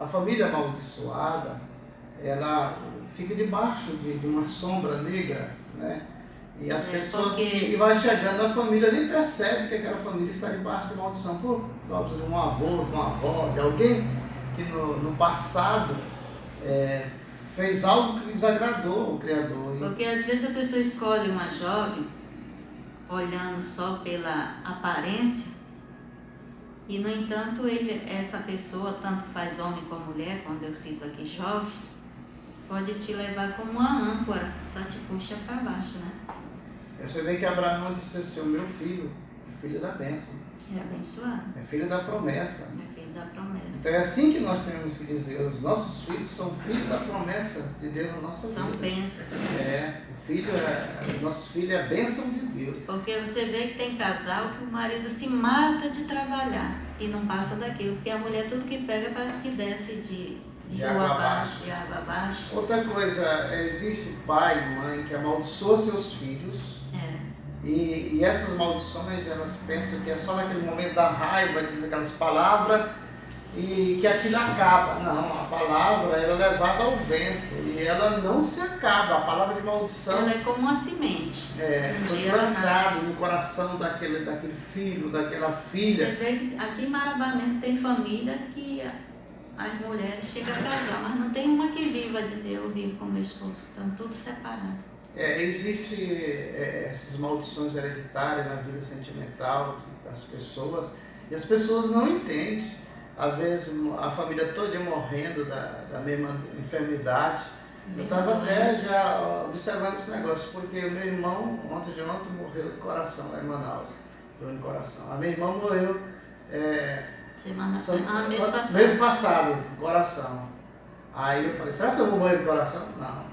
a família amaldiçoada, ela fica debaixo de uma sombra negra, né? E as pessoas que vai chegando na família nem percebem que aquela família está debaixo de maldição por causa de um avô, de uma avó, de alguém que no passado fez algo que desagradou o Criador. Porque às vezes a pessoa escolhe uma jovem olhando só pela aparência e, no entanto, essa pessoa, tanto faz homem como mulher, quando eu cito aqui jovem, pode te levar como uma âncora, só te puxa para baixo, né? Você vê que Abraão disse assim: o meu filho é filho da bênção. É abençoado. É filho da promessa. É filho da promessa. Então é assim que nós temos que dizer: os nossos filhos são filhos da promessa de Deus na nossa vida. São bênçãos. O nosso filho é bênção de Deus. Porque você vê que tem casal que o marido se mata de trabalhar e não passa daquilo, porque a mulher tudo que pega parece que desce de água abaixo, de água abaixo. Outra coisa, existe pai e mãe que amaldiçoam seus filhos. E essas maldições, elas pensam que é só naquele momento da raiva, diz aquelas palavras, e que aquilo acaba. Não, a palavra ela é levada ao vento e ela não se acaba. A palavra de maldição, ela é como uma semente. Foi plantada no coração daquele filho, daquela filha. Você vê que aqui em Marabá mesmo tem família que as mulheres chegam a casar, mas não tem uma que viva a dizer: eu vivo com meu esposo. Estão tudo separados. Existe essas maldições hereditárias na vida sentimental das pessoas, e as pessoas não entendem. Às vezes a família toda morrendo da mesma enfermidade. Eu estava até já observando esse negócio, porque o meu irmão, ontem morreu de coração lá em Manaus, de coração. A minha irmã morreu mês passado, de coração. Aí eu falei: será que eu vou morrer de coração? Não,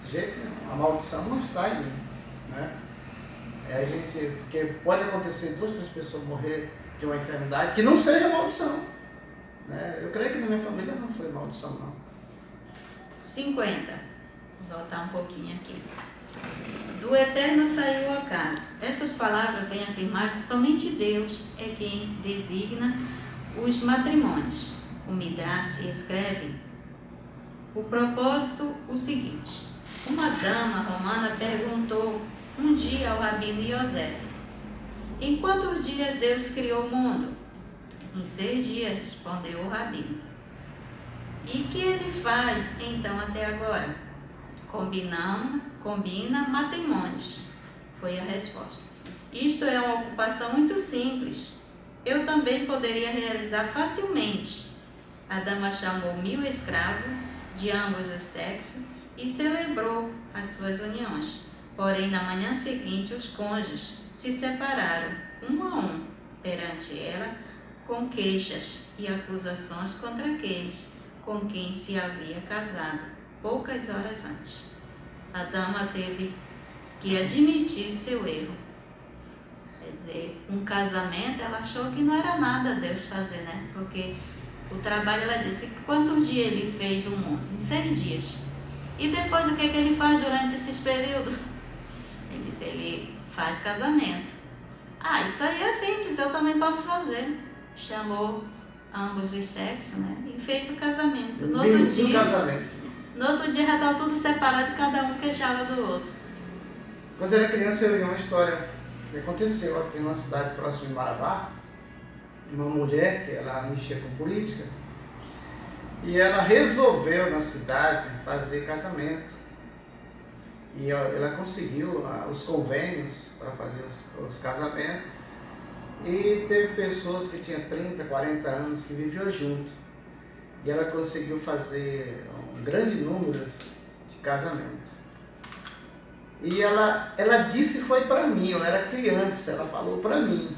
de jeito nenhum. A maldição não está em mim, né? Porque pode acontecer 2, 3 pessoas morrer de uma enfermidade que não seja maldição, né? Eu creio que na minha família não foi maldição, não. 50. Vou voltar um pouquinho aqui. Do Eterno saiu o acaso. Essas palavras vêm afirmar que somente Deus é quem designa os matrimônios. O Midrash escreve o propósito o seguinte: uma dama romana perguntou um dia ao rabino Yosef: em quantos dias Deus criou o mundo? Em 6 dias, respondeu o rabino. E que ele faz então até agora? Combina matrimônios, foi a resposta. Isto é uma ocupação muito simples. Eu também poderia realizar facilmente. A dama chamou 1000 escravos de ambos os sexos e celebrou as suas uniões. Porém, na manhã seguinte, os cônjuges se separaram, um a um, perante ela, com queixas e acusações contra aqueles com quem se havia casado, poucas horas antes. A dama teve que admitir seu erro. Quer dizer, um casamento, ela achou que não era nada Deus fazer, né? Porque o trabalho, ela disse, quantos dias ele fez o mundo? Em 6 dias. E depois o que ele faz durante esses períodos? Ele disse: ele faz casamento. Isso aí é simples, eu também posso fazer. Chamou ambos os sexos, né? E fez o casamento. No outro dia já estava tudo separado, cada um queixava do outro. Quando eu era criança, eu vi uma história que aconteceu aqui numa cidade próxima de Marabá. Uma mulher que ela mexia com política, e ela resolveu na cidade fazer casamento. E ela conseguiu os convênios para fazer os casamentos. E teve pessoas que tinham 30, 40 anos que viviam junto. E ela conseguiu fazer um grande número de casamentos. E ela disse, foi para mim, eu era criança, ela falou para mim,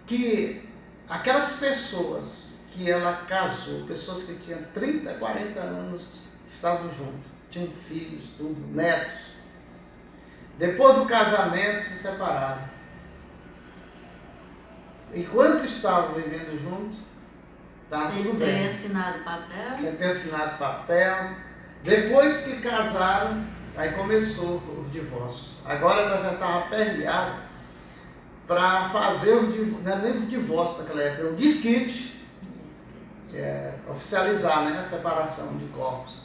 que aquelas pessoas que ela casou, pessoas que tinham 30, 40 anos, estavam juntos, tinham filhos, tudo, netos. Depois do casamento se separaram. Enquanto estavam vivendo juntos, estava tudo bem. Sem ter assinado papel. Sem ter assinado papel. Depois que casaram, aí começou o divórcio. Agora ela já estava aperreada para fazer o divórcio, não era nem o divórcio naquela época, o desquite. que é oficializar, né, a separação de corpos.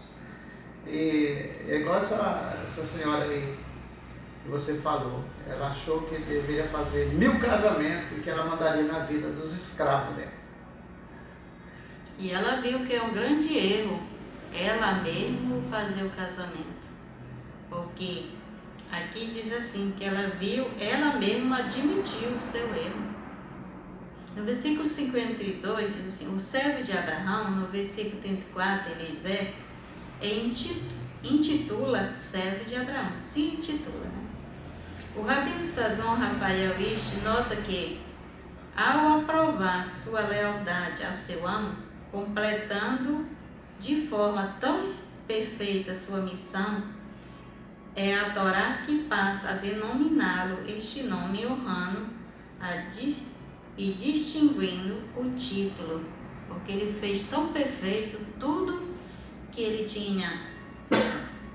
E é igual essa senhora aí que você falou, ela achou que deveria fazer 1000 casamentos e que ela mandaria na vida dos escravos dela. E ela viu que é um grande erro ela mesma fazer o casamento. Porque aqui diz assim, que ela viu, ela mesma admitiu o seu erro. No versículo 52 diz assim, o servo de Abraão, no versículo 34, Eliezer, intitula servo de Abraão, se intitula, né? O Rabino Sazon Rafael Ish nota que, ao aprovar sua lealdade ao seu amo, completando de forma tão perfeita sua missão, é a Torá que passa a denominá-lo este nome honrando e distinguindo o título, porque ele fez tão perfeito tudo que ele tinha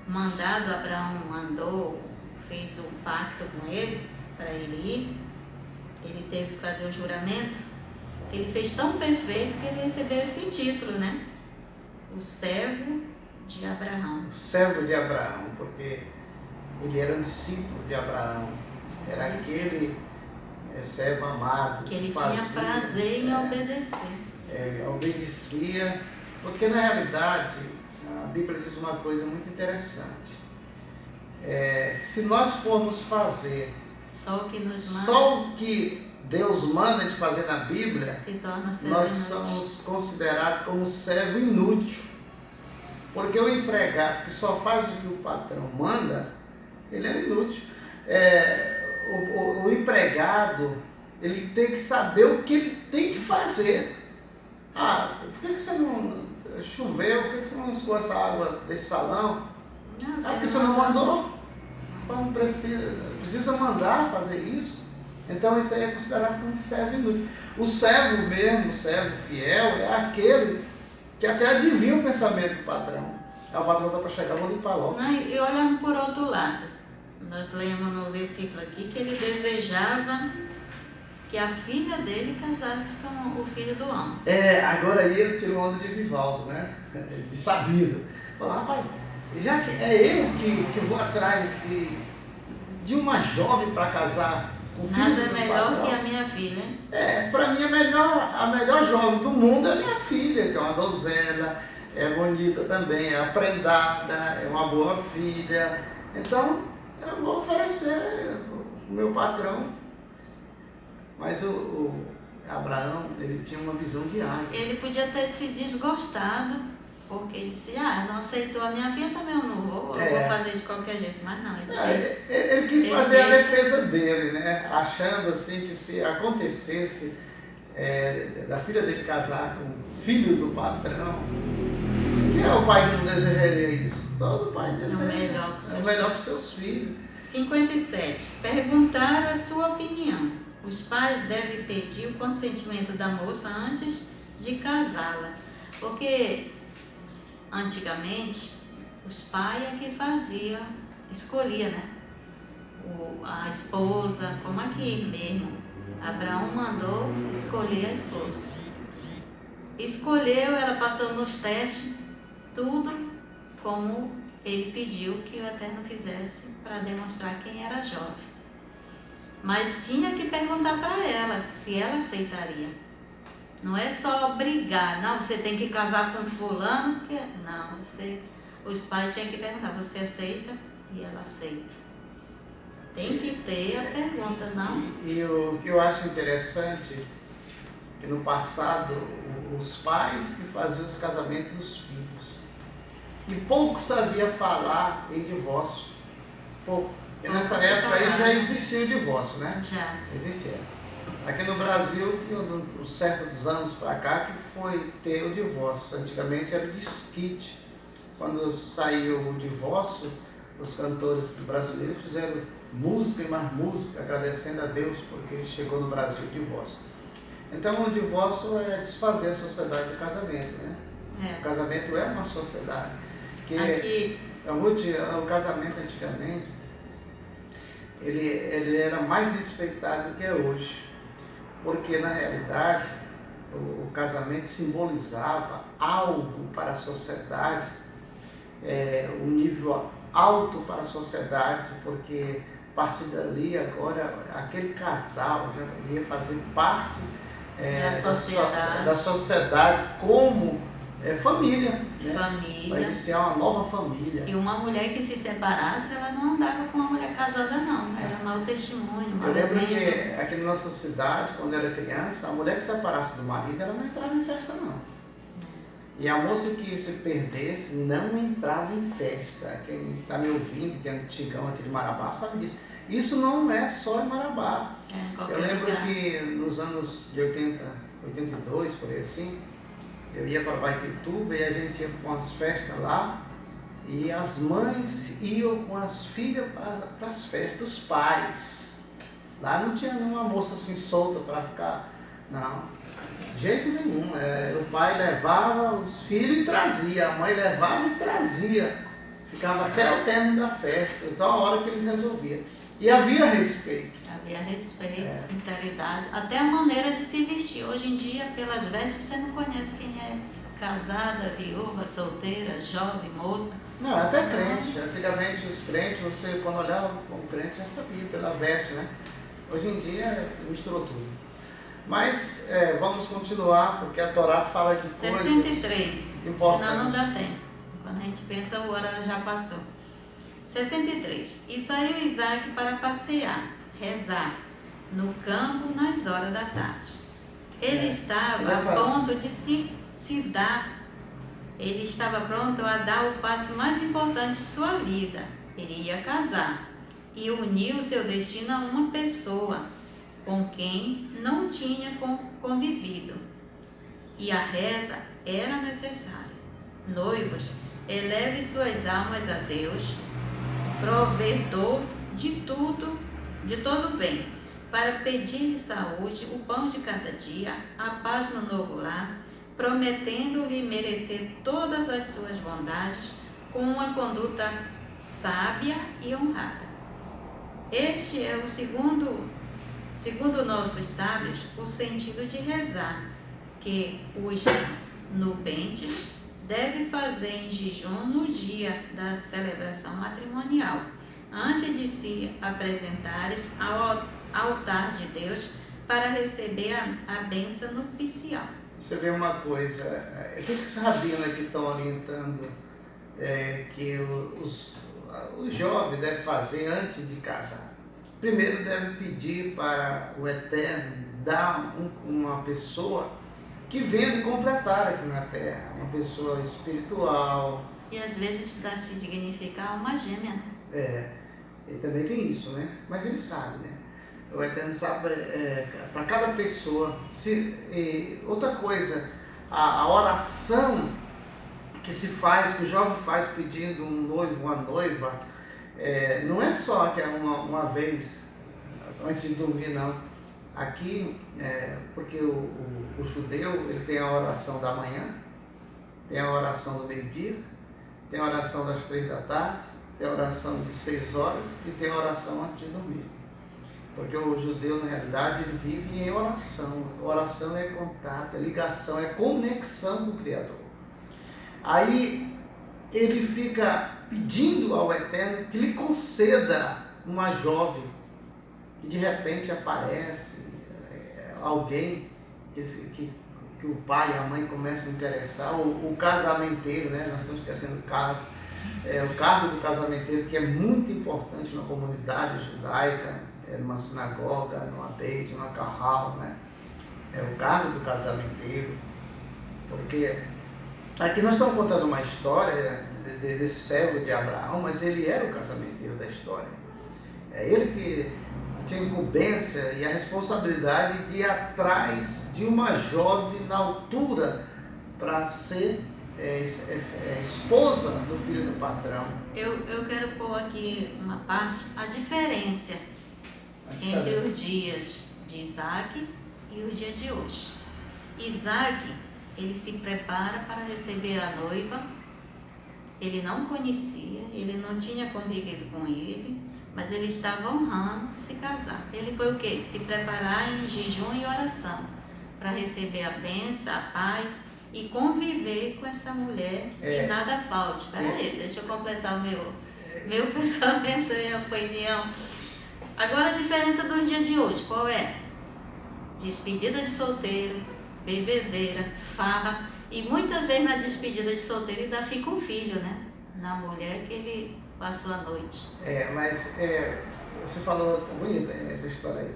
mandado. Abraão mandou, fez o pacto com ele para ele ir, ele teve que fazer o juramento, ele fez tão perfeito que ele recebeu esse título, né? O servo de Abraão. O servo de Abraão, porque ele era um discípulo de Abraão, era aquele servo amado. Que ele tinha prazer em obedecer. Obedecia, porque na realidade a Bíblia diz uma coisa muito interessante. Se nós formos fazer só o que nos manda, só o que Deus manda de fazer na Bíblia, se torna servo nós inútil. somos considerados como servo inútil. Porque o empregado que só faz o que o patrão manda, ele é inútil. O empregado, ele tem que saber o que ele tem que fazer. Por que você não choveu? Por que você não escoou essa água desse salão? Porque você não mandou. Não precisa mandar fazer isso. Então isso aí é considerado como servo inútil. O servo mesmo, o servo fiel, é aquele que até adivinha o pensamento do patrão. O patrão está para chegar, vou limpar logo. E olhando por outro lado, nós lemos no versículo aqui que ele desejava que a filha dele casasse com o filho do homem. Agora aí ele tirou onda de Vivaldo, né? De sabido. Falou, rapaz, já que é eu que vou atrás de uma jovem para casar com o filho do Nada melhor patrão, que a minha filha. Para mim a melhor jovem do mundo é a minha filha, que é uma donzela, é bonita também, é aprendada, é uma boa filha. Então eu vou oferecer o meu patrão. Mas o Abraão, ele tinha uma visão de águia. Ele podia ter se desgostado, porque ele disse, não aceitou a minha filha, também eu não vou, eu vou fazer de qualquer jeito. Mas não, ele quis fazer a defesa dele, né? Achando assim que se acontecesse da filha dele casar com o filho do patrão, quem é o pai que não desejaria isso? Todo pai deseja. É o melhor para os seus filhos. 57. Perguntar a sua opinião. Os pais devem pedir o consentimento da moça antes de casá-la. Porque antigamente os pais é que escolhia, né? A esposa, como aqui mesmo. Abraão mandou escolher a esposa. Escolheu, ela passou nos testes, tudo como ele pediu que o Eterno fizesse para demonstrar quem era jovem. Mas tinha que perguntar para ela se ela aceitaria. Não é só obrigar, não, você tem que casar com fulano, não, os pais tinham que perguntar, você aceita? E ela aceita. Tem que ter a pergunta, não? E o que eu acho interessante é que no passado os pais que faziam os casamentos dos filhos, e pouco sabia falar em divórcio, pouco. Porque nessa época aí já existia o divórcio, né? Já. Existia. Aqui no Brasil, que uns certos anos para cá, que foi ter o divórcio. Antigamente era o desquite. Quando saiu o divórcio, os cantores brasileiros fizeram música e mais música, agradecendo a Deus porque chegou no Brasil o divórcio. Então o divórcio é desfazer a sociedade do casamento, né? O casamento é uma sociedade. O casamento antigamente, ele era mais respeitado do que é hoje, porque na realidade o casamento simbolizava algo para a sociedade, um nível alto para a sociedade, porque a partir dali agora aquele casal já ia fazer parte da sociedade como família, né? Para iniciar uma nova família. E uma mulher que se separasse, ela não andava com uma mulher casada não, era mau testemunho, mau Eu lembro exemplo. que aqui na nossa cidade, quando eu era criança, a mulher que se separasse do marido, ela não entrava em festa não. E a moça que se perdesse não entrava em festa. Quem está me ouvindo, que é antigão aqui de Marabá, sabe disso. Isso não é só em Marabá. Eu lembro que nos anos de 82, por aí assim, eu ia para Baitetuba e a gente ia para umas festas lá e as mães iam com as filhas para as festas, os pais. Lá não tinha nenhuma moça assim solta para ficar, não, de jeito nenhum. O pai levava os filhos e trazia, a mãe levava e trazia. Ficava até o término da festa, então a hora que eles resolviam. E havia respeito. Havia respeito, sinceridade, até a maneira de se vestir. Hoje em dia, pelas vestes, você não conhece quem é casada, viúva, solteira, jovem, moça. Não, até crente. Antigamente os crentes, você quando olhava como crente já sabia pela veste, né? Hoje em dia misturou tudo. Mas vamos continuar, porque a Torá fala de coisas 63, importantes. Senão não dá tempo. Quando a gente pensa, o horário já passou. 63. E saiu Isaac para passear, rezar, no campo nas horas da tarde. Ele estava a ponto de se dar. Ele estava pronto a dar o passo mais importante de sua vida. Ele ia casar e unir o seu destino a uma pessoa com quem não tinha convivido. E a reza era necessária. Noivos, eleve suas almas a Deus, provedor de tudo, de todo bem, para pedir-lhe saúde, o pão de cada dia, a paz no novo lar, prometendo-lhe merecer todas as suas bondades com uma conduta sábia e honrada. Este é o segundo nossos sábios, o sentido de rezar, que os nubentes devem fazer em jejum no dia da celebração matrimonial, antes de se apresentares ao altar de Deus para receber a bênção nupcial. Você vê uma coisa, o que os rabinos aqui estão orientando que os jovens devem fazer antes de casar? Primeiro deve pedir para o Eterno dar uma pessoa que venha de completar aqui na terra, uma pessoa espiritual. E às vezes dá se significar uma gêmea, né? E também tem isso, né? Mas ele sabe, né? O Eterno sabe para cada pessoa. Outra coisa, a oração que se faz, que o jovem faz pedindo um noivo, uma noiva, não é só que é uma vez antes de dormir, não. Aqui, porque o judeu ele tem a oração da manhã, tem a oração do meio-dia, tem a oração das 3 da tarde, tem a oração de 6 horas e tem a oração antes de dormir. Porque o judeu, na realidade, ele vive em oração. Oração é contato, é ligação, é conexão com o Criador. Aí ele fica pedindo ao Eterno que lhe conceda uma jovem que de repente aparece alguém que o pai e a mãe começam a interessar, o casamenteiro, né? Nós estamos esquecendo o caso. O cargo do casamenteiro, que é muito importante na comunidade judaica, numa sinagoga, numa beit, numa carral, né? É o cargo do casamenteiro, porque aqui nós estamos contando uma história desse servo de Abraão, mas ele era o casamenteiro da história. É ele que tinha a incumbência e a responsabilidade de ir atrás de uma jovem na altura para ser esposa do filho do patrão. Eu quero pôr aqui uma parte, a diferença entre os dias de Isaac e os dias de hoje. Isaac, ele se prepara para receber a noiva, ele não conhecia, ele não tinha convivido com ele, mas ele estava honrando se casar. Ele foi o quê? Se preparar em jejum e oração, para receber a bênção, a paz e conviver com essa mulher que nada falte. Peraí, deixa eu completar o meu pensamento e opinião. Agora a diferença dos dias de hoje, qual é? Despedida de solteiro, bebedeira, farra, e muitas vezes na despedida de solteiro ainda fica um filho, né? Na mulher que ele passou a noite. Mas você falou, bonita essa história aí.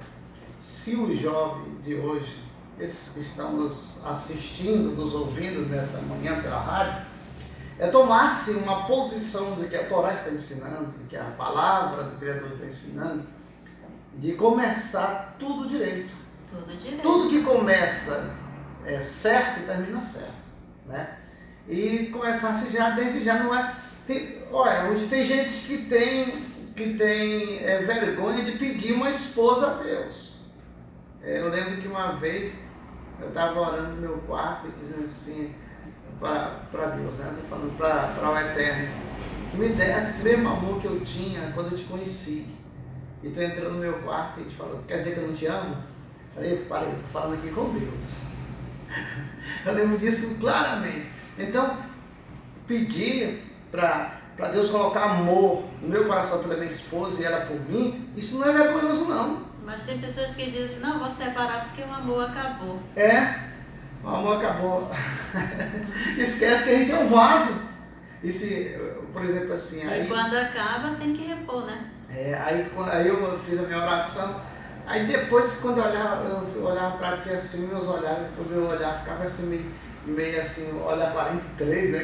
Se o jovem de hoje, esses que estão nos assistindo, nos ouvindo nessa manhã pela rádio, tomasse uma posição do que a Torá está ensinando, do que a palavra do Criador está ensinando, de começar tudo direito. Tudo direito. Tudo que começa certo, termina certo, né? E começasse já, desde já, não é... olha, hoje tem gente que tem vergonha de pedir uma esposa a Deus. Eu lembro que uma vez eu estava orando no meu quarto e dizendo assim para Deus, né? Estou falando para o Eterno, que me desse o mesmo amor que eu tinha quando eu te conheci. E tu entrou no meu quarto e te falou, quer dizer que eu não te amo? Eu falei, parei, estou falando aqui com Deus. Eu lembro disso claramente. Então, pedir para Deus colocar amor no meu coração pela minha esposa e ela por mim, isso não é vergonhoso não. Mas tem pessoas que dizem assim, não, vou separar porque o amor acabou. O amor acabou. Esquece que a gente é um vaso. E se, por exemplo, assim... E quando acaba tem que repor, né? Aí eu fiz a minha oração. Aí depois, quando eu olhava para ti assim, o meu olhar ficava assim, meio assim, olhar 43, né?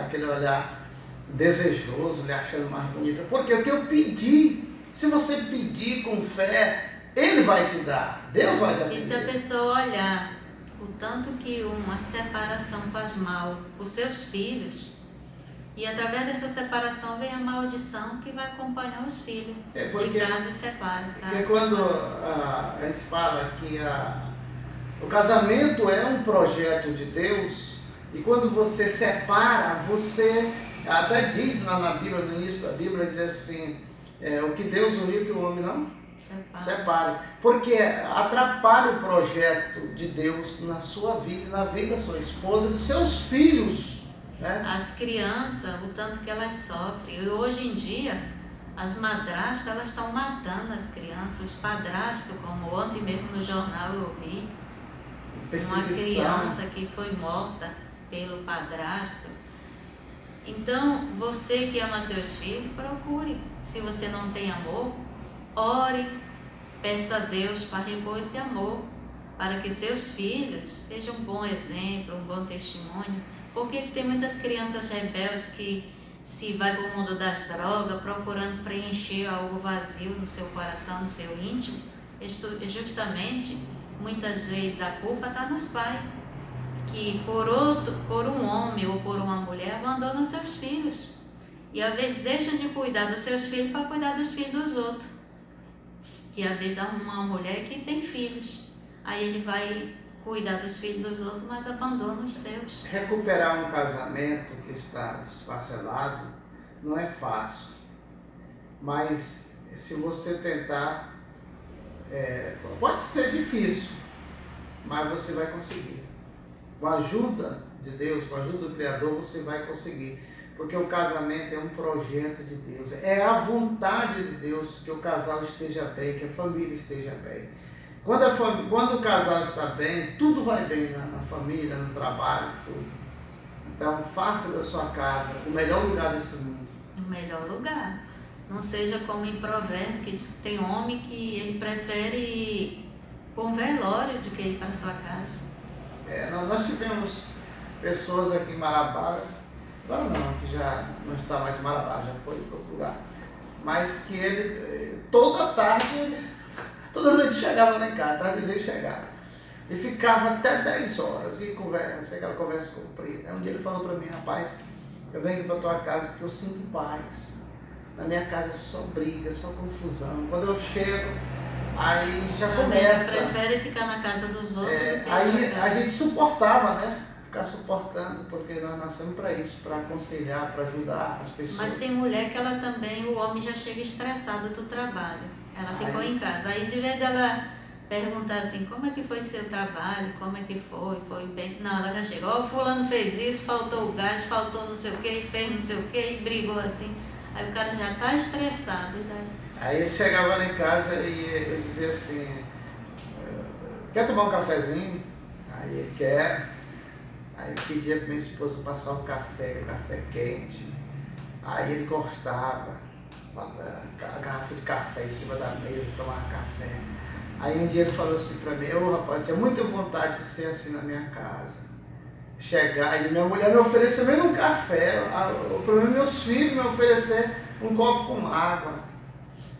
Aquele olhar desejoso, lhe achando mais bonita. Porque o que eu pedi, se você pedir com fé, Ele vai te dar. Deus vai te dar. E se a pessoa olhar o tanto que uma separação faz mal os seus filhos, e através dessa separação vem a maldição que vai acompanhar os filhos. De casa e separa. Porque quando a gente fala que o casamento é um projeto de Deus, e quando você separa, você até diz na Bíblia, no início da Bíblia, diz assim, o que Deus uniu que o homem não separe. Porque atrapalha o projeto de Deus na sua vida, na vida da sua esposa, dos seus filhos. As crianças, o tanto que elas sofrem. E hoje em dia, as madrastas, elas estão matando as crianças. Os padrastos, como ontem mesmo no jornal eu vi, uma criança que foi morta pelo padrasto. Então, você que ama seus filhos, procure. Se você não tem amor, ore, peça a Deus para repor esse amor, para que seus filhos sejam um bom exemplo, um bom testemunho. Porque tem muitas crianças rebeldes que se vai para o mundo das drogas, procurando preencher algo vazio no seu coração, no seu íntimo. Justamente, muitas vezes a culpa está nos pais, que por um homem ou por uma mulher abandonam seus filhos. E às vezes deixa de cuidar dos seus filhos para cuidar dos filhos dos outros. E às vezes há uma mulher que tem filhos, aí ele vai cuidar dos filhos dos outros, mas abandona os seus. Recuperar um casamento que está desfacelado não é fácil, mas se você tentar, pode ser difícil, mas você vai conseguir. Com a ajuda de Deus, com a ajuda do Criador, você vai conseguir. Porque o casamento é um projeto de Deus, é a vontade de Deus que o casal esteja bem, que a família esteja bem. Quando o casal está bem, tudo vai bem na família, no trabalho, tudo. Então, faça da sua casa o melhor lugar desse mundo. O melhor lugar. Não seja como em Provérbio, que diz que tem homem que ele prefere ir para um velório do que ir para a sua casa. Nós tivemos pessoas aqui em Marabá, agora não, que já não está mais em Marabá, já foi para outro lugar. Mas que ele, toda tarde, toda noite chegava lá em casa, tardezinha ele chegava. E ficava até 10 horas, e conversa, aquela conversa comprida. Um dia ele falou para mim, rapaz, eu venho aqui para tua casa porque eu sinto paz. Na minha casa é só briga, só confusão. Quando eu chego, aí já começa. Você prefere ficar na casa dos outros do que aí a gente suportava, né? Ficar suportando, porque nós nascemos para isso, para aconselhar, para ajudar as pessoas. Mas tem mulher que ela também, o homem já chega estressado do trabalho. Ela ficou em casa. Aí de vez dela perguntar assim, como é que foi seu trabalho, como é que foi bem. Não, ela já chegou, ó, fulano fez isso, faltou o gás, faltou não sei o que, fez não sei o que, e brigou assim. Aí o cara já tá estressado. Né? Aí ele chegava lá em casa e eu dizia assim, quer tomar um cafezinho? Aí ele quer. Aí eu pedia para minha esposa passar o café quente. Aí ele gostava, a garrafa de café em cima da mesa, tomar café. Aí um dia ele falou assim para mim, rapaz, eu tinha muita vontade de ser assim na minha casa. Chegar e minha mulher me oferecer mesmo um café, o problema é meus filhos me oferecer um copo com água.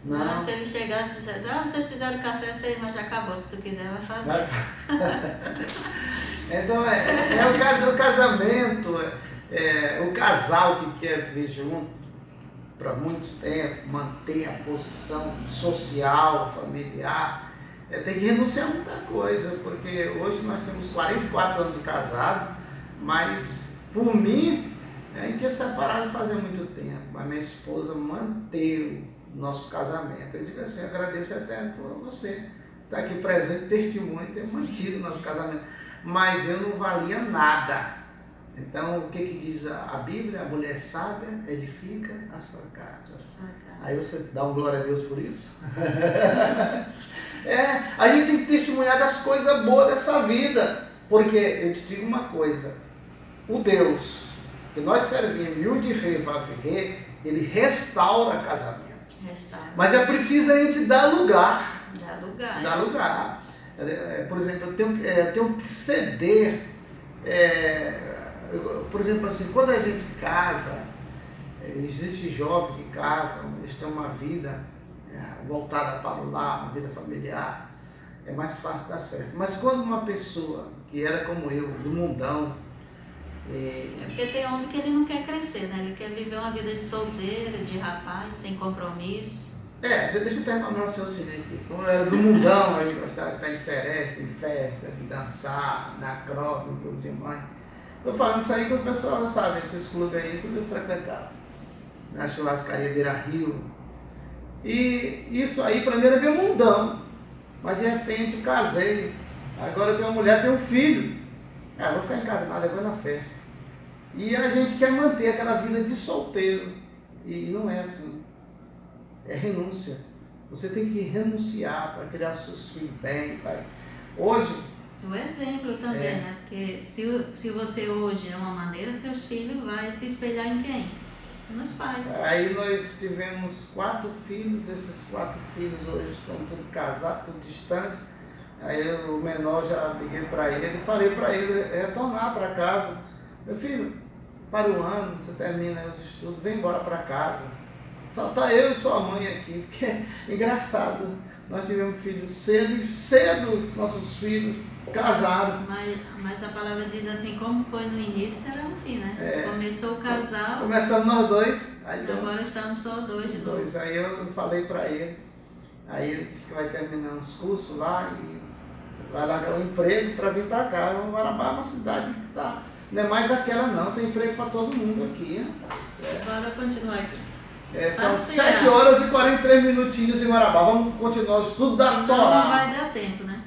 Não, se ele chegasse e dissesse, vocês fizeram café, eu falei, mas já acabou, se tu quiser vai fazer. Então o casamento, o casal que quer viver junto para muito tempo, manter a posição social, familiar, tem que renunciar a muita coisa, porque hoje nós temos 44 anos de casado, mas por mim, a gente é separado fazia muito tempo, mas minha esposa manteve o nosso casamento. Eu digo assim, eu agradeço até por você estar aqui presente, testemunho, ter mantido o nosso casamento. Mas eu não valia nada. Então, o que diz a Bíblia? A mulher sábia edifica a sua casa. Aí você dá um glória a Deus por isso? A gente tem que testemunhar das coisas boas dessa vida. Porque eu te digo uma coisa, o Deus que nós servimos, e o de rei vai viver, ele restaura casamento. Mas é preciso a gente dar lugar. Dar lugar. Por exemplo, eu tenho que ceder. Por exemplo, assim, quando a gente casa, existe jovem que casa, eles têm uma vida voltada para o lar, uma vida familiar, é mais fácil dar certo. Mas quando uma pessoa que era como eu, do mundão, porque tem homem que ele não quer crescer, né? Ele quer viver uma vida de solteiro, de rapaz, sem compromisso. Deixa eu terminar meu raciocínio aqui. Como eu era do mundão, aí gostava de estar em seresta, em festa, de dançar, na croca, no clube de mãe. Estou falando isso aí que o pessoal sabe, esses clubes aí, tudo eu frequentava. Na churrascaria Beira Rio. E isso aí para mim era meu mundão. Mas de repente eu casei. Agora eu tenho uma mulher, tenho um filho. Vou ficar em casa nada, eu vou na festa. E a gente quer manter aquela vida de solteiro. E não é assim. É renúncia. Você tem que renunciar para criar seus filhos bem. Hoje... O exemplo também, né? Porque se você hoje é uma maneira, seus filhos vão se espelhar em quem? Nos pais. Aí nós tivemos 4 filhos. Esses 4 filhos hoje estão todos casados, tudo distante. Aí o menor, já liguei para ele e falei para ele retornar para casa. Meu filho, para o ano, você termina os estudos, vem embora para casa. Só está eu e sua mãe aqui, porque é engraçado. Nós tivemos filhos cedo e cedo nossos filhos casaram. Mas a palavra diz assim, como foi no início, será no fim, né? Começou o casal. Começamos nós dois. Aí agora estamos só dois de novo. Aí eu falei para ele. Aí ele disse que vai terminar os cursos lá e vai largar o emprego para vir para cá. O Marabá é uma cidade que está... Não é mais aquela não, tem emprego para todo mundo aqui. Bora continuar aqui. São 7 horas e 43 minutinhos em Marabá. Vamos continuar o estudo da Torá. Não vai dar tempo, né?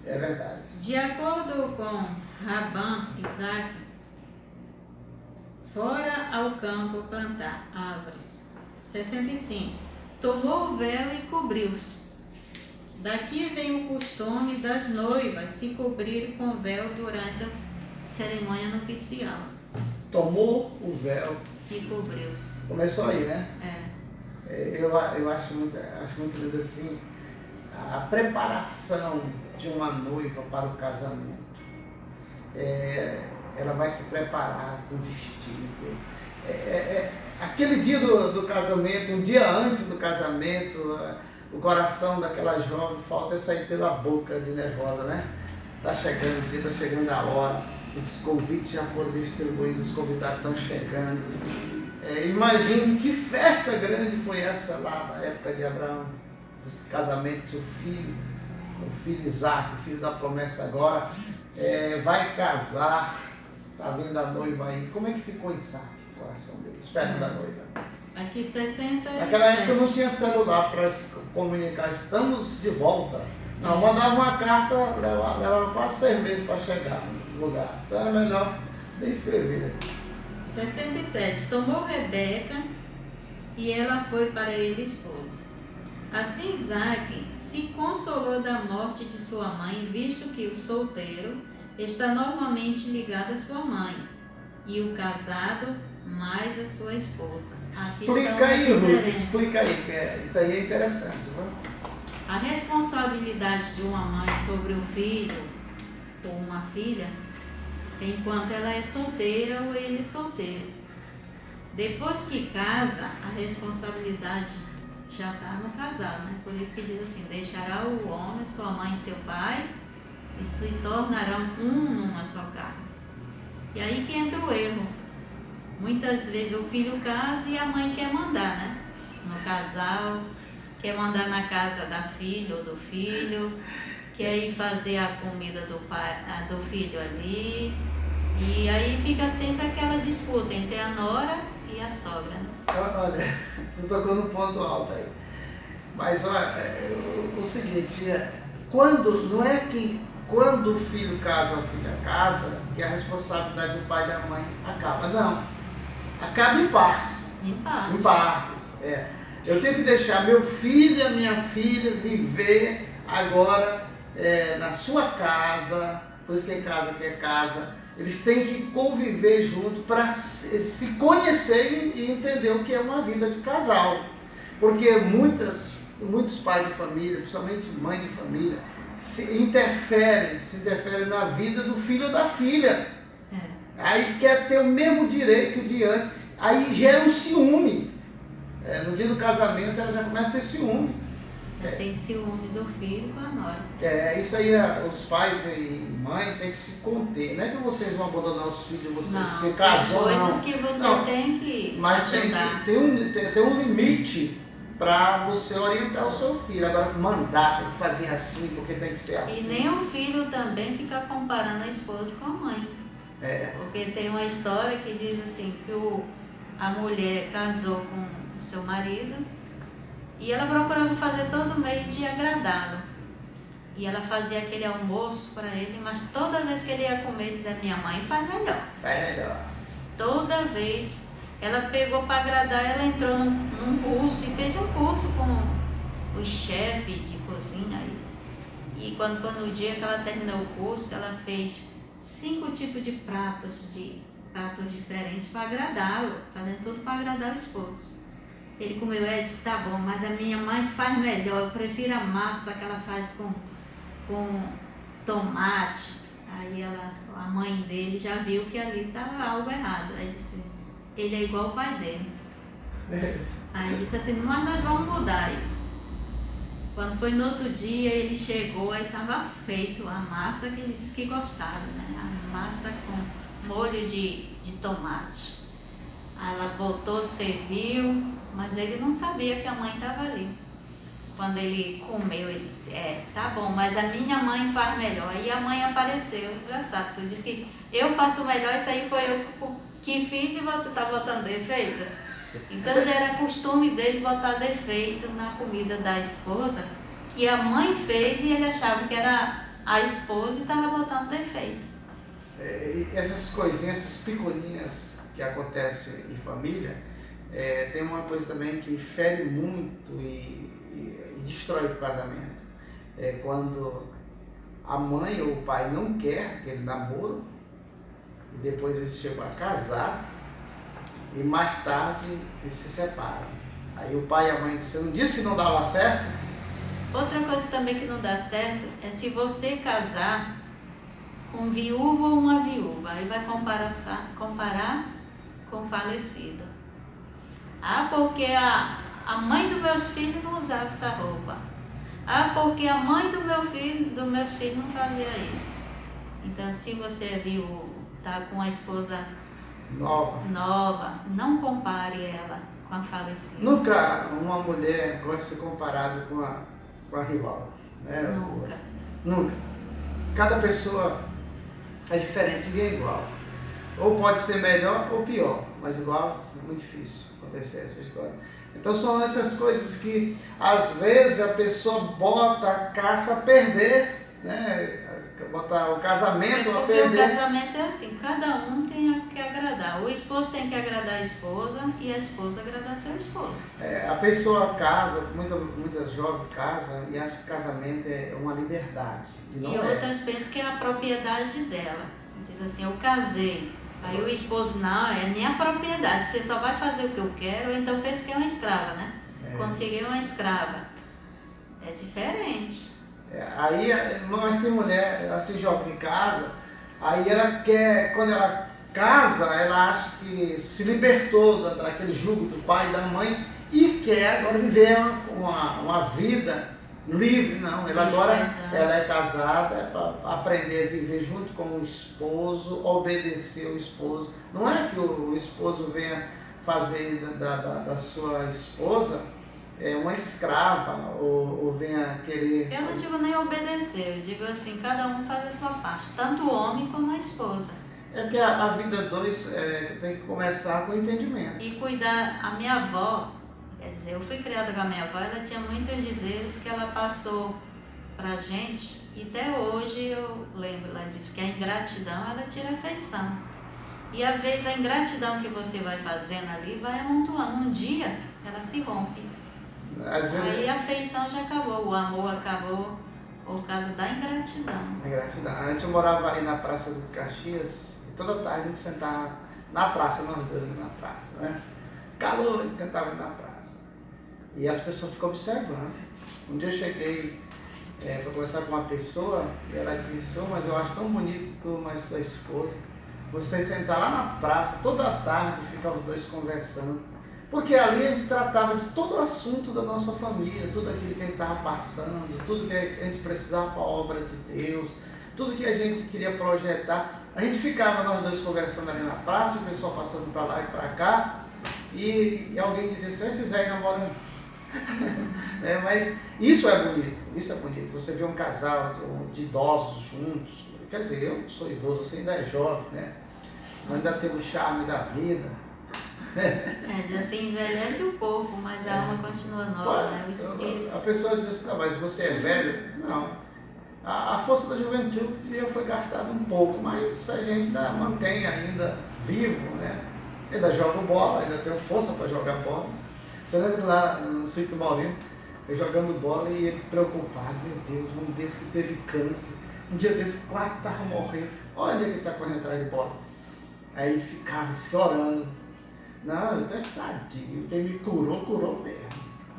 É verdade. De acordo com Rabban Isaac, fora ao campo plantar árvores. 65. Tomou o véu e cobriu-se. Daqui vem o costume das noivas se cobrirem com véu durante a cerimônia nupcial. Tomou o véu e cobriu-se. Começou aí, né? Eu acho muito lindo assim a preparação de uma noiva para o casamento. Ela vai se preparar com vestido. Aquele dia do casamento, um dia antes do casamento, o coração daquela jovem falta sair pela boca de nervosa, né? Está chegando o dia, está chegando a hora, os convites já foram distribuídos, os convidados estão chegando. Imagine que festa grande foi essa lá na época de Abraão, do casamento do seu filho, o filho Isaac, o filho da promessa agora, vai casar, está vendo a noiva aí. Como é que ficou Isaac, o coração dele, esperando a noiva? Aqui 60. Naquela época não tinha celular para se comunicar, estamos de volta. Não, mandava uma carta, levava quase 6 meses para chegar no lugar. Então era melhor nem escrever. 67. Tomou Rebeca e ela foi para ele esposa. Assim Isaque se consolou da morte de sua mãe, visto que o solteiro está normalmente ligado à sua mãe e o casado mais à sua esposa. Aqui Explica aí, Ruth, explica aí, que isso aí é interessante. Viu? A responsabilidade de uma mãe sobre o filho ou uma filha, enquanto ela é solteira ou ele é solteiro. Depois que casa, a responsabilidade já está no casal, né? Por isso que diz assim, deixará o homem, sua mãe e seu pai, e se tornarão numa só carne. E aí que entra o erro. Muitas vezes o filho casa e a mãe quer mandar, né? No casal, quer mandar na casa da filha ou do filho, quer ir fazer a comida do pai, do filho ali. E aí fica sempre aquela disputa entre a nora e a sogra, né? Olha, você tocou no ponto alto aí. Mas olha, o seguinte, não é que quando o filho casa ou a filha casa, que a responsabilidade do pai e da mãe acaba. Não. Acaba em partes. Em partes. Em partes. É. Eu tenho que deixar meu filho e a minha filha viver agora na sua casa, por isso que é casa que é casa. Eles têm que conviver junto para se conhecer e entender o que é uma vida de casal. Porque muitos pais de família, principalmente mãe de família, se interferem na vida do filho ou da filha. Aí quer ter o mesmo direito de antes, aí gera um ciúme. No dia do casamento ela já começa a ter ciúme. Tem ciúme do filho com a nora. Isso aí, os pais e mãe têm que se conter. Não é que vocês vão abandonar os filhos de vocês porque casou, tem não. coisas que você tem que Mas ajudar. tem um limite para você orientar o seu filho. Agora, mandar, tem que fazer assim, porque tem que ser assim. E nem o filho também fica comparando a esposa com a mãe. Porque tem uma história que diz assim, que a mulher casou com o seu marido e ela procurava fazer todo meio de agradá-lo. E ela fazia aquele almoço para ele, mas toda vez que ele ia comer, dizia, minha mãe faz melhor. Faz melhor. Toda vez ela pegou para agradar, ela entrou num curso e fez um curso com o chefe de cozinha. E quando foi no dia que ela terminou o curso, ela fez 5 tipos de pratos diferentes para agradá-lo, fazendo tudo para agradar o esposo. Ele comeu e disse, tá bom, mas a minha mãe faz melhor, eu prefiro a massa que ela faz com tomate. Aí a mãe dele já viu que ali estava algo errado. Aí disse, ele é igual o pai dele. Aí disse assim, mas nós vamos mudar isso. Quando foi no outro dia, ele chegou, aí estava feito a massa que ele disse que gostava, né? A massa com molho de tomate. Aí ela botou, serviu, mas ele não sabia que a mãe estava ali. Quando ele comeu, ele disse, tá bom, mas a minha mãe faz melhor. Aí a mãe apareceu, engraçado, tu disse que eu faço melhor, isso aí foi eu que fiz e você está botando defeito. Então já era costume dele botar defeito na comida da esposa, que a mãe fez e ele achava que era a esposa e estava botando defeito. Essas coisinhas, essas picuinhas que acontecem em família, tem uma coisa também que fere muito e destrói o casamento. Quando a mãe ou o pai não quer aquele namoro e depois eles chegam a casar e mais tarde eles se separam. Aí o pai e a mãe dizem, você não disse que não dava certo? Outra coisa também que não dá certo é se você casar com viúva ou uma viúva, aí vai comparar com falecido. Porque a mãe dos meus filhos não usava essa roupa. Porque a mãe dos meus filhos não fazia isso. Então, se você é viúvo, tá com a esposa nova, não compare ela com a falecida. Nunca uma mulher gosta de ser comparada com a rival. Né? Nunca. Cada pessoa é diferente, ninguém é igual. Ou pode ser melhor ou pior, mas igual é muito difícil acontecer essa história. Então são essas coisas que às vezes a pessoa bota a caça a perder, né? Bota o casamento a perder. Porque o casamento é assim, cada um tem que agradar. O esposo tem que agradar a esposa e a esposa agradar seu esposo. A pessoa casa, muitas jovens casam e acham que casamento é uma liberdade. E outras pensam que é a propriedade dela. Diz assim, eu casei. Aí o esposo, não, é minha propriedade, você só vai fazer o que eu quero, ou então pensa que é uma escrava, né? Consegui uma escrava. É diferente. Aí, mas tem mulher, assim, jovem em casa, aí ela quer, quando ela casa, ela acha que se libertou daquele jugo do pai e da mãe e quer agora viver uma vida livre. Não, ela agora ela é casada, é para aprender a viver junto com o esposo, obedecer o esposo. Não é que o esposo venha fazer da sua esposa uma escrava ou venha querer... Eu não digo nem obedecer, eu digo assim, cada um faz a sua parte, tanto o homem como a esposa. É que a vida dois tem que começar com entendimento. E cuidar, a minha avó, quer dizer, eu fui criada com a minha avó, ela tinha muitos dizeres que ela passou pra gente, e até hoje eu lembro, ela disse que a ingratidão, ela tira a afeição. E às vezes a ingratidão que você vai fazendo ali, vai amontoando, um dia ela se rompe. Às vezes... Aí a afeição já acabou, o amor acabou por causa da ingratidão. Ingratidão. Antes eu morava ali na Praça do Caxias, e toda tarde a gente sentava na praça, nós dois ali na praça, né? Calor, a gente sentava ali na praça. E as pessoas ficam observando. Um dia eu cheguei para conversar com uma pessoa, e ela disse, mas eu acho tão bonito tu, mais tua esposa, você sentar lá na praça, toda tarde, ficar os dois conversando. Porque ali a gente tratava de todo o assunto da nossa família, tudo aquilo que a gente estava passando, tudo que a gente precisava para a obra de Deus, tudo que a gente queria projetar. A gente ficava nós dois conversando ali na praça, o pessoal passando para lá e para cá, e alguém dizia assim, esses velhos namorando. Mas isso é bonito, você vê um casal de idosos juntos, quer dizer, eu sou idoso, você ainda é jovem, né? Ainda tem o charme da vida. Assim envelhece o corpo, mas a alma continua nova, né? O espírito. A pessoa diz assim, não, mas você é velho? Não. A força da juventude já foi gastada um pouco, mas a gente ainda mantém ainda vivo, né? Ainda joga bola, ainda tenho força para jogar bola. Você lembra lá no Sítio Maurino, eu jogando bola e ele preocupado, meu Deus, um desse que teve câncer, um dia desse 4 estavam morrendo, olha que está correndo atrás de bola. Aí ele ficava orando. Não, eu tô sadio, quem me curou, curou mesmo.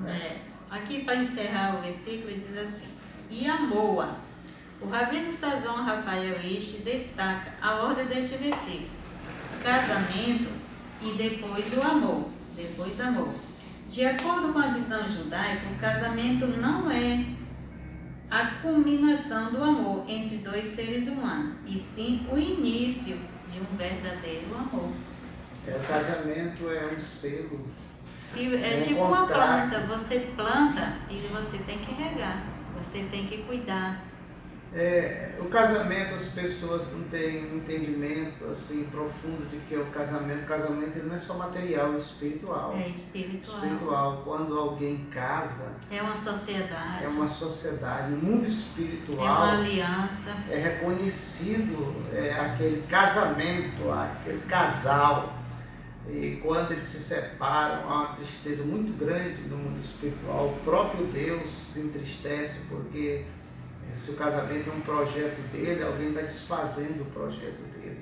Né? Aqui para encerrar o versículo diz assim, e amou-a. O Rabino Sazon Rafael Ishi destaca a ordem deste versículo, casamento e depois o amor, depois amor. De acordo com a visão judaica, o casamento não é a culminação do amor entre dois seres humanos, e sim o início de um verdadeiro amor. O casamento é um selo. É tipo uma planta, você planta e você tem que regar, você tem que cuidar. O casamento, as pessoas não têm um entendimento assim profundo de que o casamento ele não é só material, é espiritual. É espiritual. Espiritual. Quando alguém casa, é uma sociedade. É uma sociedade. No mundo espiritual, é uma aliança. É reconhecido aquele casamento, aquele casal. E quando eles se separam, há uma tristeza muito grande no mundo espiritual. O próprio Deus se entristece porque se o casamento é um projeto dele, alguém está desfazendo o projeto dele.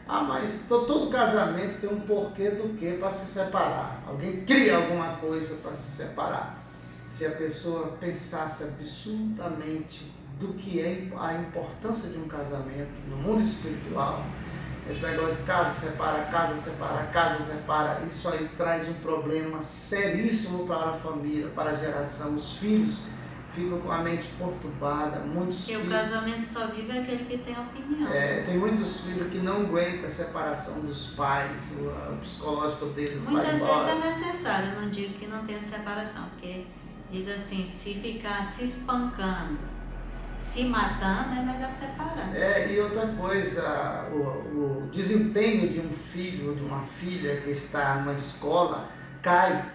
Mas todo casamento tem um porquê do que para se separar. Alguém cria alguma coisa para se separar. Se a pessoa pensasse absolutamente do que é a importância de um casamento no mundo espiritual, esse negócio de casa separa, isso aí traz um problema seríssimo para a família, para a geração. Os filhos ficam com a mente perturbada, Porque o casamento só vive aquele que tem opinião. Tem muitos filhos que não aguentam a separação dos pais, o psicológico deles vai embora. Muitas vezes é necessário, eu não digo que não tenha separação, porque diz assim, se ficar se espancando se matando, é melhor separar. E outra coisa, o desempenho de um filho ou de uma filha que está numa escola cai,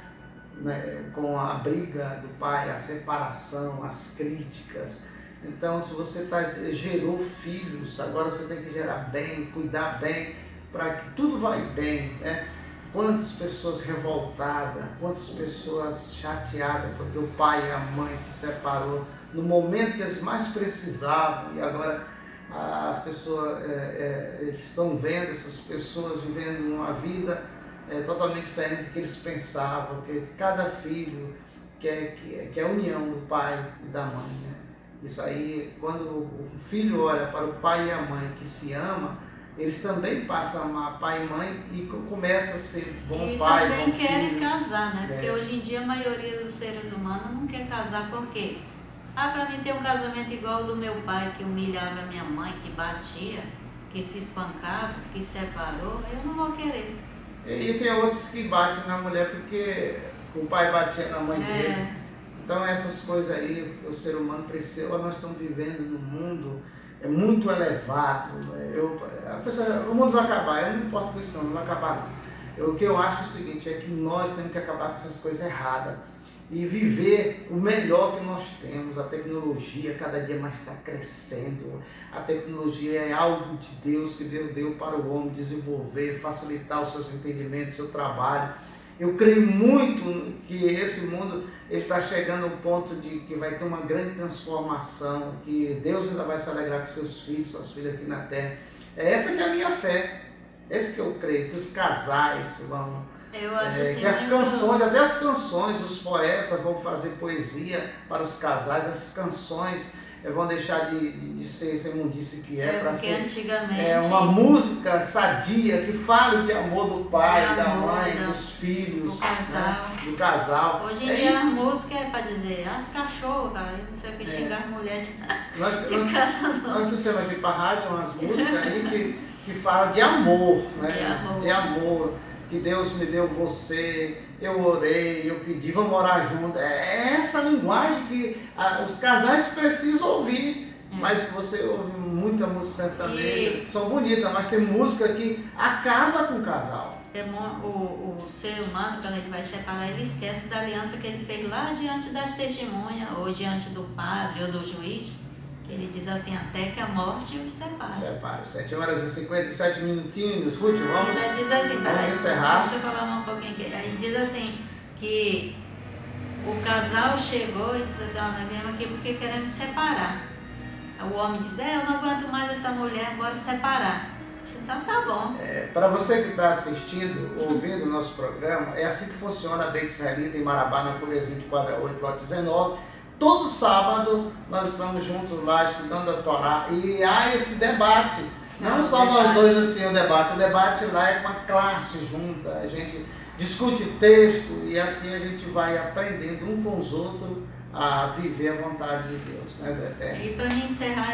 né, com a briga do pai, a separação, as críticas. Então, se você gerou filhos, agora você tem que gerar bem, cuidar bem, para que tudo vai bem, né? Quantas pessoas revoltadas, quantas pessoas chateadas porque o pai e a mãe se separou no momento que eles mais precisavam, e agora as pessoas eles estão vendo essas pessoas vivendo uma vida totalmente diferente do que eles pensavam, que cada filho quer a união do pai e da mãe, né? Isso aí, quando o filho olha para o pai e a mãe que se ama, eles também passam a amar pai e mãe e começam a ser bom pai, bom filho. E também querem casar, né? Porque hoje em dia a maioria dos seres humanos não quer casar, por quê? Para mim ter um casamento igual ao do meu pai, que humilhava a minha mãe, que batia, que se espancava, que separou, eu não vou querer. E tem outros que batem na mulher porque o pai batia na mãe dele. Então essas coisas aí, o ser humano precisa, nós estamos vivendo num mundo muito elevado, né? O mundo vai acabar, eu não me importo com isso não vai acabar não. O que eu acho é o seguinte, é que nós temos que acabar com essas coisas erradas e viver o melhor que nós temos. A tecnologia cada dia mais está crescendo, a tecnologia é algo de Deus que Deus deu para o homem desenvolver, facilitar os seus entendimentos, seu trabalho. Eu creio muito que esse mundo está chegando a um ponto de que vai ter uma grande transformação, que Deus ainda vai se alegrar com seus filhos, suas filhas aqui na terra. Essa que é a minha fé, esse que eu creio, que os casais vão... Eu acho assim, que as canções, até as canções, os poetas vão fazer poesia para os casais, as canções vão deixar de ser essa imundice que para ser antigamente, uma música sadia que fale de amor do pai, da mãe, dos filhos, do casal. Hoje em dia a música é para dizer as cachorras, não sei o que, xingar as mulheres. Nós trouxemos aqui para a rádio umas músicas aí que falam de amor, né? De amor. Que Deus me deu você, eu orei, eu pedi, vamos orar junto. É essa linguagem que os casais precisam ouvir. Mas você ouve muita música sertaneja, que são bonitas, mas tem música que acaba com o casal. O ser humano, quando ele vai separar, ele esquece da aliança que ele fez lá diante das testemunhas, ou diante do padre ou do juiz. Ele diz assim, até que a morte os separe. Separe. 7 horas e 57 minutinhos. Ruth, vamos encerrar. Deixa eu falar um pouquinho aqui. Aí diz assim, que o casal chegou e disse assim, nós viemos aqui porque queremos separar. O homem diz, eu não aguento mais essa mulher, bora separar. Então tá bom. Para você que está assistindo, ouvindo o nosso programa, é assim que funciona a Beit Israelita em Marabá, na Folha 20, quadra 8, lote 19. Todo sábado nós estamos juntos lá estudando a Torá e há esse debate. Não só nós dois assim, o debate lá é com a classe junta, a gente discute texto e assim a gente vai aprendendo um com os outros a viver a vontade de Deus, né, do Eterno. E para me encerrar,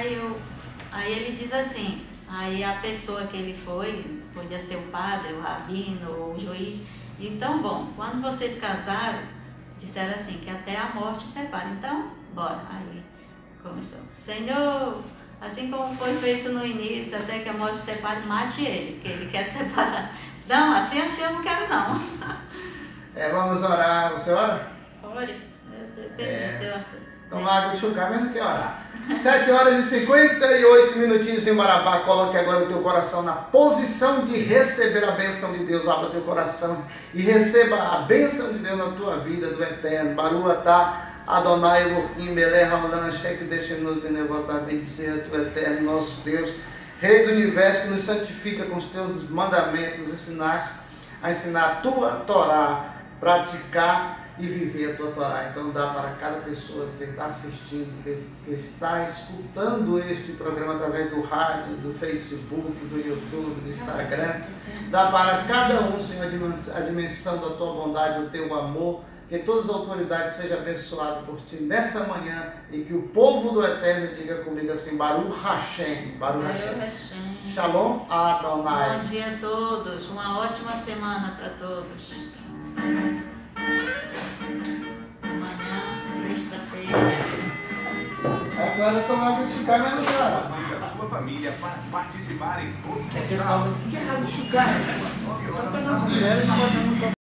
aí ele diz assim, aí a pessoa que ele foi, podia ser o padre, o rabino, ou o juiz, então, bom, quando vocês casaram, disseram assim, que até a morte separa. Então, bora. Aí começou. Senhor, assim como foi feito no início, até que a morte separe, mate ele, que ele quer separar. Não, assim eu não quero não. Vamos orar. Você ora? Ore. Tomar água de chucar, mas não quer orar. 7 horas e 58 minutinhos em Marabá. Coloque agora o teu coração na posição de receber a bênção de Deus. Abra o teu coração e receba a bênção de Deus na tua vida, do Eterno. Baruch atah Adonai Elohim melech haolam asher kideshenu b'nevotah. Bendizer tu Eterno, nosso Deus, Rei do Universo, que nos santifica com os teus mandamentos, nos ensinaste a ensinar a tua Torá, praticar e viver a tua Torá. Então dá para cada pessoa que está assistindo, que está escutando este programa através do rádio, do Facebook, do YouTube, do Instagram. Dá para cada um, Senhor, a dimensão da tua bondade, do teu amor. Que todas as autoridades sejam abençoadas por ti nessa manhã e que o povo do Eterno diga comigo assim, Baruch Hashem, Baruch Hashem. Shalom Adonai. Bom dia a todos, uma ótima semana para todos. Amanhã, sexta-feira. casa tomava chucar menos água. Você e a sua família para participar em todos os Pessoal, o que é água de chucar? Só para as mulheres não podem